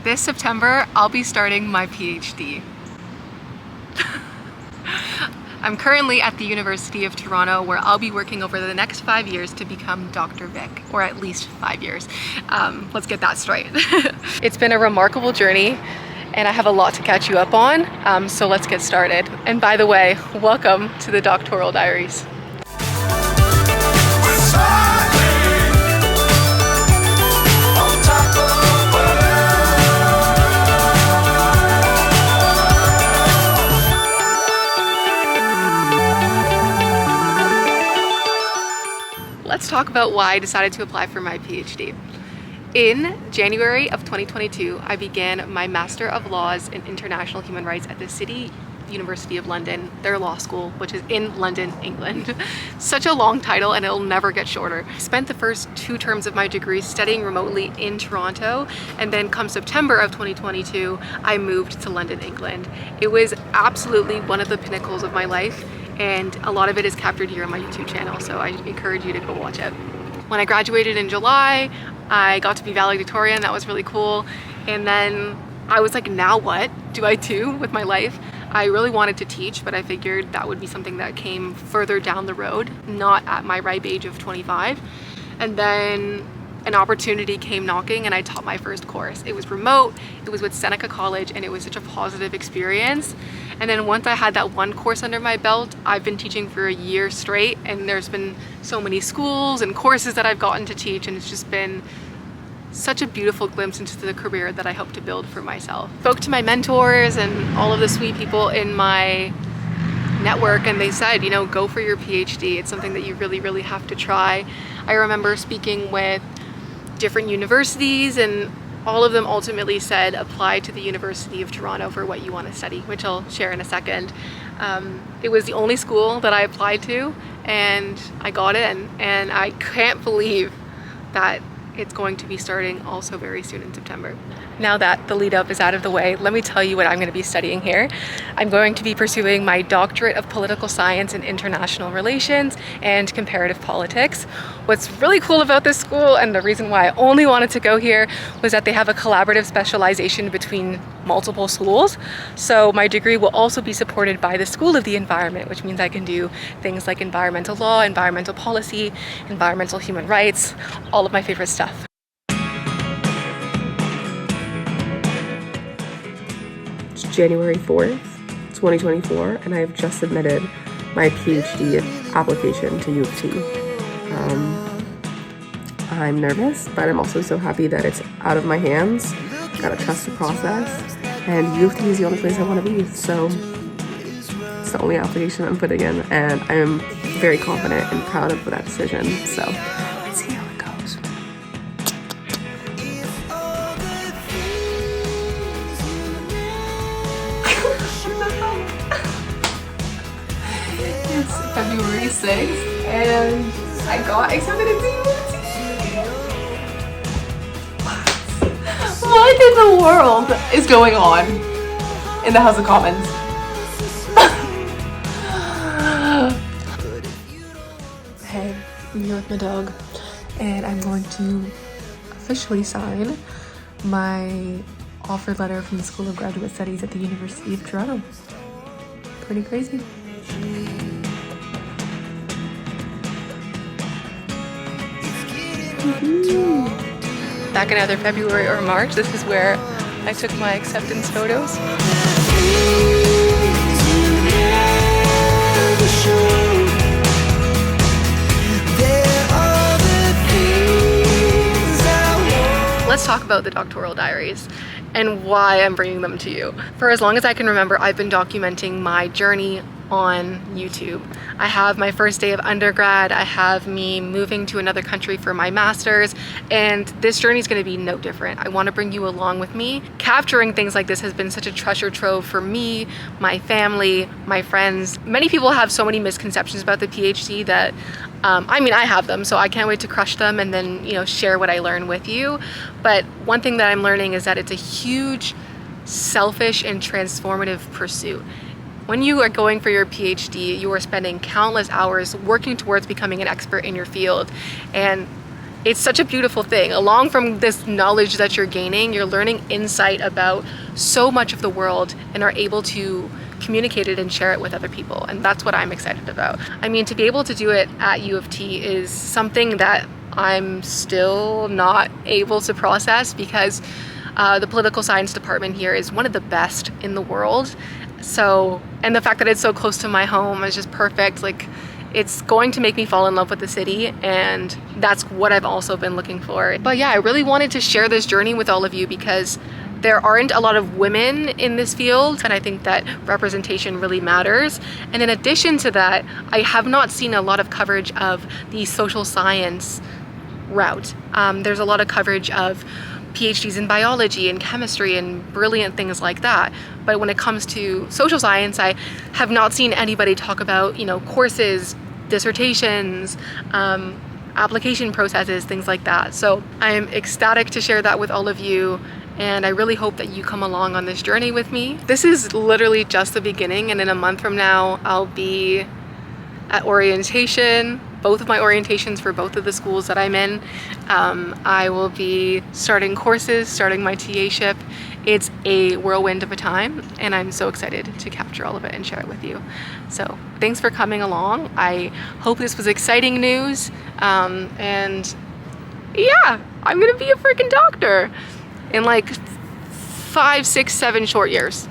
This September, I'll be starting my PhD. I'm currently at the University of Toronto, where I'll be working over the next 5 years to become Dr. Vic, or at least 5 years. Let's get that straight. It's been a remarkable journey, and I have a lot to catch you up on, so let's get started. And by the way, welcome to the Doctoral Diaries. Let's talk about why I decided to apply for my PhD. In January of 2022, I began my Master of Laws in International Human Rights at the City University of London, their law school, which is in London, England. Such a long title, and it'll never get shorter. I spent the first 2 terms of my degree studying remotely in Toronto, and then come September of 2022, I moved to London, England. It was absolutely one of the pinnacles of my life, and a lot of it is captured here on my YouTube channel, so I encourage you to go watch it. When I graduated in July, I got to be valedictorian. That was really cool. And then I was like, now what do I do with my life? I really wanted to teach, but I figured that would be something that came further down the road, not at my ripe age of 25. And then an opportunity came knocking, and I taught my first course. It was remote, it was with Seneca College, and it was such a positive experience. And then once I had that one course under my belt, I've been teaching for a year straight, and there's been so many schools and courses that I've gotten to teach, and it's just been such a beautiful glimpse into the career that I hope to build for myself. Spoke to my mentors and all of the sweet people in my network, and they said, you know, go for your PhD. It's something that you really, really have to try. I remember speaking with different universities, and all of them ultimately said apply to the University of Toronto for what you want to study, which I'll share in a second. It was the only school that I applied to, and I got in, and I can't believe that it's going to be starting also very soon in September. Now that the lead up is out of the way, let me tell you what I'm going to be studying here. I'm going to be pursuing my doctorate of political science in international relations and comparative politics. What's really cool about this school, and the reason why I only wanted to go here, was that they have a collaborative specialization between multiple schools. So my degree will also be supported by the School of the Environment, which means I can do things like environmental law, environmental policy, environmental human rights, all of my favorite stuff. January 4th, 2024, and I have just submitted my PhD application to U of T. I'm nervous, but I'm also so happy that it's out of my hands. Gotta trust the process, and U of T is the only place I want to be, so it's the only application I'm putting in, and I'm very confident and proud of that decision, so let's see how it goes. It's February 6th, and I got accepted into UT. What in the world is going on in the House of Commons? Hey, I'm here with my dog, and I'm going to officially sign my offer letter from the School of Graduate Studies at the University of Toronto. Pretty crazy. Back in either February or March, this is where I took my acceptance photos. Let's talk about the Doctoral Diaries and why I'm bringing them to you. For as long as I can remember, I've been documenting my journey on YouTube. I have my first day of undergrad, I have me moving to another country for my master's, and this journey is going to be no different. I want to bring you along with me. Capturing things like this has been such a treasure trove for me, my family, my friends. Many people have so many misconceptions about the PhD that I mean, I have them, so I can't wait to crush them and then, you know, share what I learn with you. But one thing that I'm learning is that it's a huge, selfish and transformative pursuit. When you are going for your PhD, you are spending countless hours working towards becoming an expert in your field. And it's such a beautiful thing. Along from this knowledge that you're gaining, you're learning insight about so much of the world and are able to communicate it and share it with other people. And that's what I'm excited about. I mean, to be able to do it at U of T is something that I'm still not able to process, because the political science department here is one of the best in the world. So, and the fact that it's so close to my home is just perfect. Like, it's going to make me fall in love with the city, and that's what I've also been looking for. But yeah, I really wanted to share this journey with all of you because there aren't a lot of women in this field, and I think that representation really matters. And in addition to that, I have not seen a lot of coverage of the social science route. There's a lot of coverage of PhDs in biology and chemistry and brilliant things like that. But when it comes to social science, I have not seen anybody talk about, you know, courses, dissertations, application processes, things like that. So I'm ecstatic to share that with all of you. And I really hope that you come along on this journey with me. This is literally just the beginning, and in a month from now, I'll be at orientation, both of my orientations for both of the schools that I'm in. I will be starting courses, starting my TA-ship. It's a whirlwind of a time, and I'm so excited to capture all of it and share it with you. So thanks for coming along. I hope this was exciting news. And yeah, I'm gonna be a freaking doctor in like 5, 6, 7 short years.